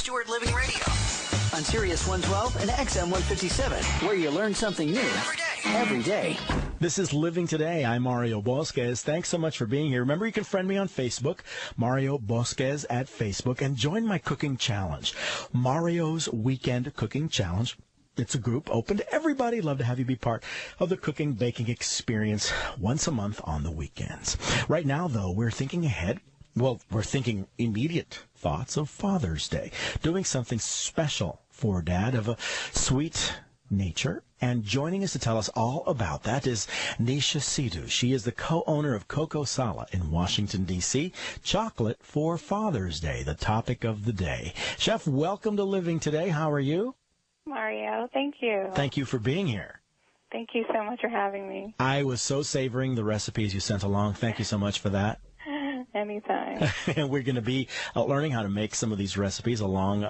Stewart Living Radio on Sirius 112 and XM 157, where you learn something new every day. This is Living Today. I'm Mario Bosquez. Thanks so much for being here. Remember, you can friend me on Facebook, Mario Bosquez at Facebook, and join my cooking challenge, Mario's Weekend Cooking Challenge. It's a group open to everybody. Love to have you be part of the cooking, baking experience once a month on the weekends. Right now, though, we're thinking ahead. Well, we're thinking immediate thoughts of Father's Day, doing something special for Dad of a sweet nature. And joining us to tell us all about that is Nisha Sidhu. She is the co-owner of Cocosala in Washington, D.C. Chocolate for Father's Day, the topic of the day. Chef, welcome to Living Today. How are you? Mario, thank you. Thank you for being here. Thank you so much for having me. I was so savoring the recipes you sent along. Thank you so much for that. Anytime. And we're going to be learning how to make some of these recipes along,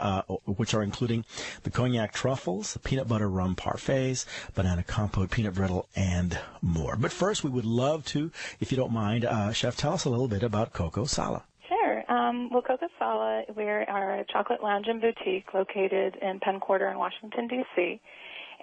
which are including the cognac truffles, the peanut butter rum parfaits, banana compote, peanut brittle, and more. But first, we would love to, if you don't mind, Chef, tell us a little bit about Cocosala. Sure. Well, Cocosala, we are a chocolate lounge and boutique located in Penn Quarter in Washington, D.C.,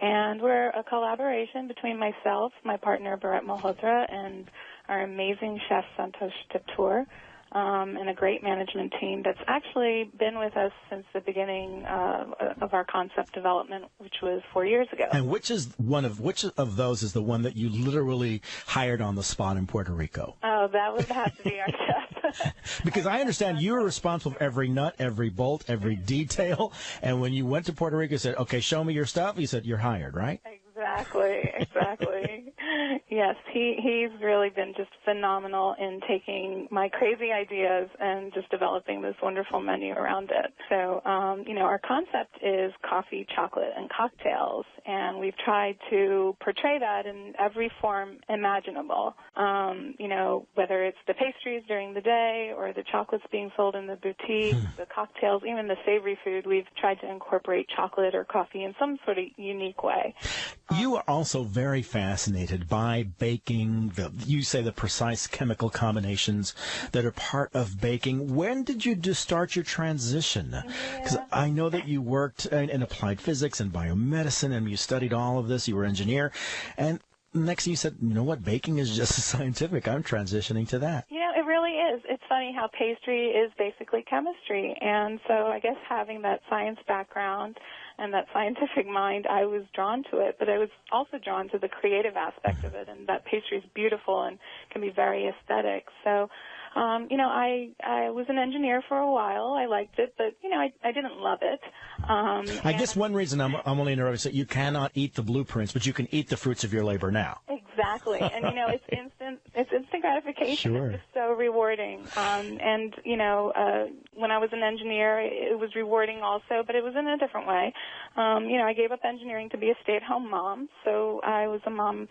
and we're a collaboration between myself, my partner, Bharat Malhotra, and our amazing chef, Santosh Tiptur, and a great management team that's actually been with us since the beginning of our concept development, which was 4 years ago. And which of those is the one that you literally hired on the spot in Puerto Rico? Oh, that would have to be our chef. Because I understand you were responsible for every nut, every bolt, every detail. And when you went to Puerto Rico, you said, okay, show me your stuff. You said, you're hired, right? Exactly. Yes, he's really been just phenomenal in taking my crazy ideas and just developing this wonderful menu around it. So, our concept is coffee, chocolate, and cocktails, and we've tried to portray that in every form imaginable. Whether it's the pastries during the day or the chocolates being sold in the boutique, the cocktails, even the savory food, we've tried to incorporate chocolate or coffee in some sort of unique way. You are also very fascinated by baking, you say the precise chemical combinations that are part of baking. When did you start your transition? Because I know that you worked in applied physics and biomedicine, and you studied all of this. You were an engineer. And next thing you said, you know what, baking is just as scientific. I'm transitioning to that. It really is. It's funny how pastry is basically chemistry. And so I guess having that science background and that scientific mind, I was drawn to it, but I was also drawn to the creative aspect of it, and that pastry is beautiful and can be very aesthetic. So, I was an engineer for a while. I liked it, but, I didn't love it. I guess one reason I'm only interrupting is that you cannot eat the blueprints, but you can eat the fruits of your labor now. Exactly. And, it's instant gratification. Sure. It's just so rewarding. When I was an engineer, it was rewarding also, but it was in a different way. I gave up engineering to be a stay-at-home mom. So I was a mom,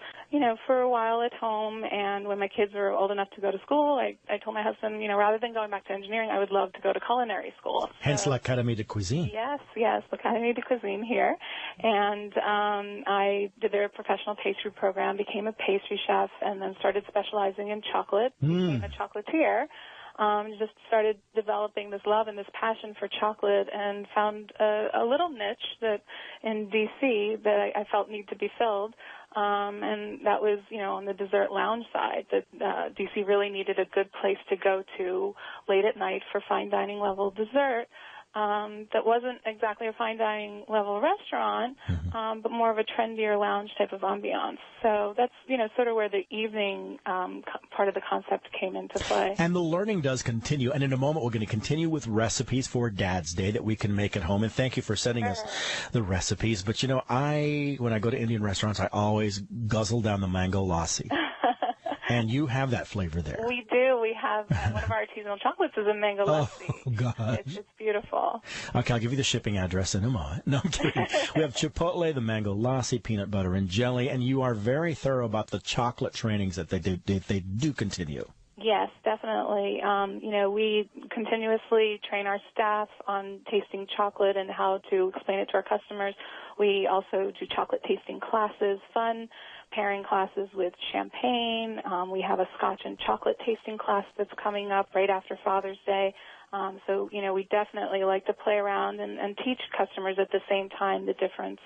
for a while at home. And when my kids were old enough to go to school, I told my husband, rather than going back to engineering, I would love to go to culinary school. Hence l'Académie de Cuisine. Yes, l'Académie de Cuisine here. And I did their professional pastry program, became a pastry chef, and then started specializing in chocolate, became a chocolatier. Just started developing this love and this passion for chocolate, and found a little niche that in D.C. that I felt needed to be filled. And that was, on the dessert lounge side, that D.C. really needed a good place to go to late at night for fine dining level dessert. That wasn't exactly a fine dining level restaurant, but more of a trendier lounge type of ambiance. So that's, sort of where the evening part of the concept came into play. And the learning does continue. And in a moment, we're going to continue with recipes for Dad's Day that we can make at home. And thank you for sending us the recipes. But, when I go to Indian restaurants, I always guzzle down the mango lassi. And you have that flavor there. We do. We have one of our artisanal chocolates is a mango lassi. Oh, God. It's beautiful. Okay, I'll give you the shipping address in a moment. No, I'm kidding. We have chipotle, the mango lassi, peanut butter and jelly, and you are very thorough about the chocolate trainings that they do continue. Yes, definitely. We continuously train our staff on tasting chocolate and how to explain it to our customers. We also do chocolate tasting classes, fun pairing classes with champagne. We have a scotch and chocolate tasting class that's coming up right after Father's Day. So, we definitely like to play around and teach customers at the same time the differences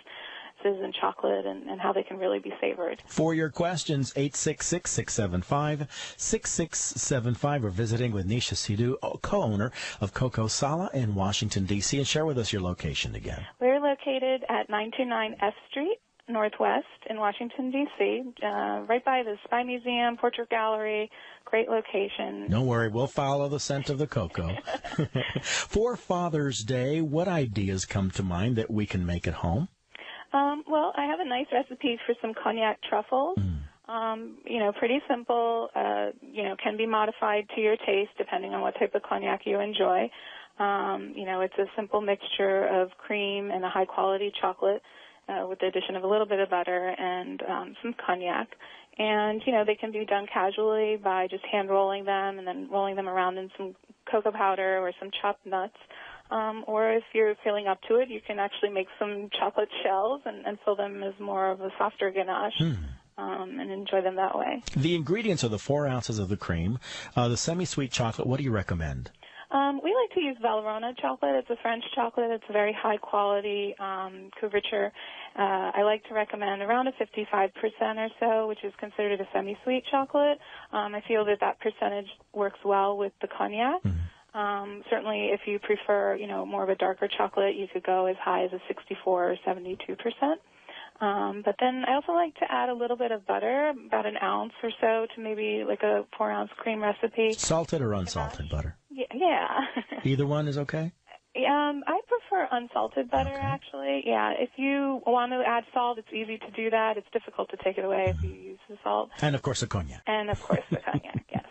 in chocolate and how they can really be savored. For your questions, 866-675-6675, or visiting with Nisha Sidhu, co-owner of Sala in Washington, D.C., and share with us your location again. We're located at 929 F Street, Northwest in Washington, D.C., right by the Spy Museum, Portrait Gallery. Great location. Don't worry, we'll follow the scent of the cocoa. For Father's Day, what ideas come to mind that we can make at home? Well, I have a nice recipe for some cognac truffles. Pretty simple, can be modified to your taste depending on what type of cognac you enjoy. It's a simple mixture of cream and a high-quality chocolate with the addition of a little bit of butter and some cognac. And, they can be done casually by just hand-rolling them and then rolling them around in some cocoa powder or some chopped nuts. Or if you're feeling up to it, you can actually make some chocolate shells and fill them as more of a softer ganache and enjoy them that way. The ingredients are the 4 ounces of the cream, the semi-sweet chocolate. What do you recommend? We like to use Valrhona chocolate. It's a French chocolate. It's a very high-quality couverture. I like to recommend around a 55% or so, which is considered a semi-sweet chocolate. I feel that percentage works well with the cognac. Certainly, if you prefer, more of a darker chocolate, you could go as high as a 64 or 72%. But then I also like to add a little bit of butter, about an ounce or so, to maybe like a 4-ounce cream recipe. Salted or unsalted butter? Yeah. Either one is okay? I prefer unsalted butter, actually. Yeah, if you want to add salt, it's easy to do that. It's difficult to take it away if you use the salt. And, of course, the cognac. And, of course, the cognac, yes.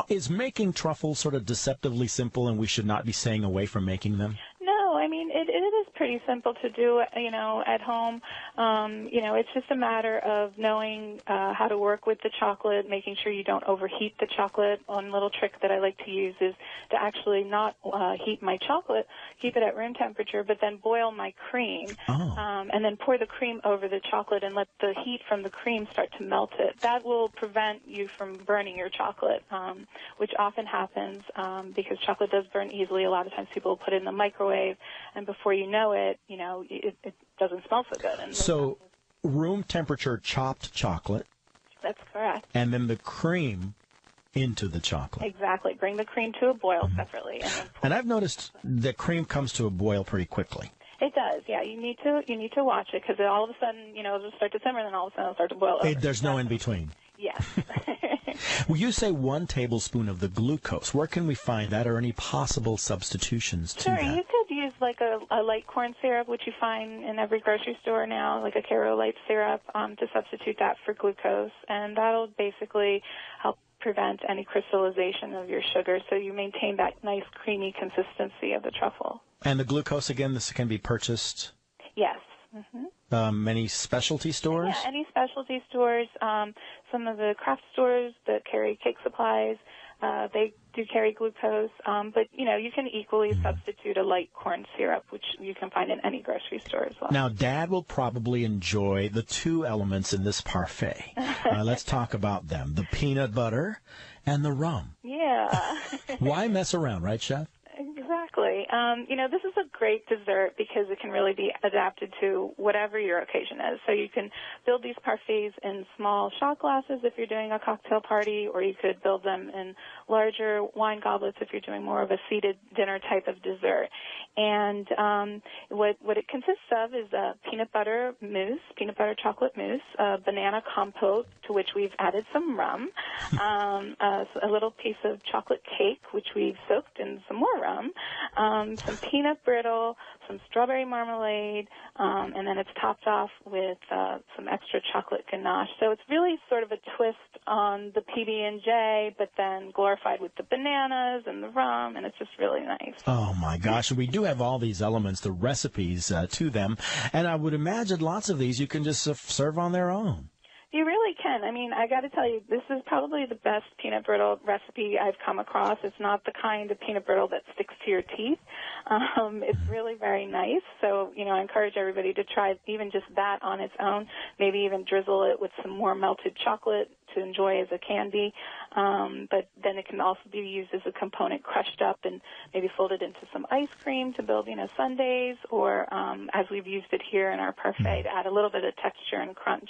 Is making truffles sort of deceptively simple and we should not be staying away from making them? No, I mean, it is pretty simple to do, at home. It's just a matter of knowing how to work with the chocolate, making sure you don't overheat the chocolate. One little trick that I like to use is to actually not heat my chocolate, keep it at room temperature, but then boil my cream, and then pour the cream over the chocolate and let the heat from the cream start to melt it. That will prevent you from burning your chocolate, which often happens because chocolate does burn easily. A lot of times people will put it in the microwave, and before you know it, it doesn't smell so good. And so room temperature chopped chocolate. That's correct. And then the cream into the chocolate. Exactly. Bring the cream to a boil separately. And I've noticed the cream comes to a boil pretty quickly. It does, yeah. You need to watch it because all of a sudden, it'll start to simmer and then all of a sudden it'll start to boil over. There's no in between. Yes. Well, you say 1 tablespoon of the glucose. Where can we find that, or any possible substitutions to that? Sure, you could use like a light corn syrup, which you find in every grocery store now, like a Caro Light syrup, to substitute that for glucose, and that'll basically help prevent any crystallization of your sugar, so you maintain that nice creamy consistency of the truffle. And the glucose, again, this can be purchased? Yes. Mm-hmm. Many specialty stores? Yeah, any specialty stores. Some of the craft stores that carry cake supplies, they do carry glucose. But, you can equally substitute a light corn syrup, which you can find in any grocery store as well. Now, Dad will probably enjoy the 2 elements in this parfait. Let's talk about them, the peanut butter and the rum. Yeah. Why mess around, right, Chef? Exactly. This is a great dessert because it can really be adapted to whatever your occasion is. So you can build these parfaits in small shot glasses if you're doing a cocktail party, or you could build them in larger wine goblets if you're doing more of a seated dinner type of dessert. And what it consists of is peanut butter mousse, peanut butter chocolate mousse, banana compote to which we've added some rum, a little piece of chocolate cake which we've soaked in some more rum, some peanut brittle, some strawberry marmalade, and then it's topped off with some extra chocolate ganache. So it's really sort of a twist on the PB&J, but then glorified with the bananas and the rum, and it's just really nice. Oh, my gosh. We do have all these elements, the recipes to them, and I would imagine lots of these you can just serve on their own. You really can. I mean, I got to tell you, this is probably the best peanut brittle recipe I've come across. It's not the kind of peanut brittle that sticks to your teeth. It's really very nice. So, I encourage everybody to try even just that on its own, maybe even drizzle it with some more melted chocolate to enjoy as a candy. But then it can also be used as a component crushed up and maybe folded into some ice cream to build, sundaes, or as we've used it here in our parfait, to add a little bit of texture and crunch.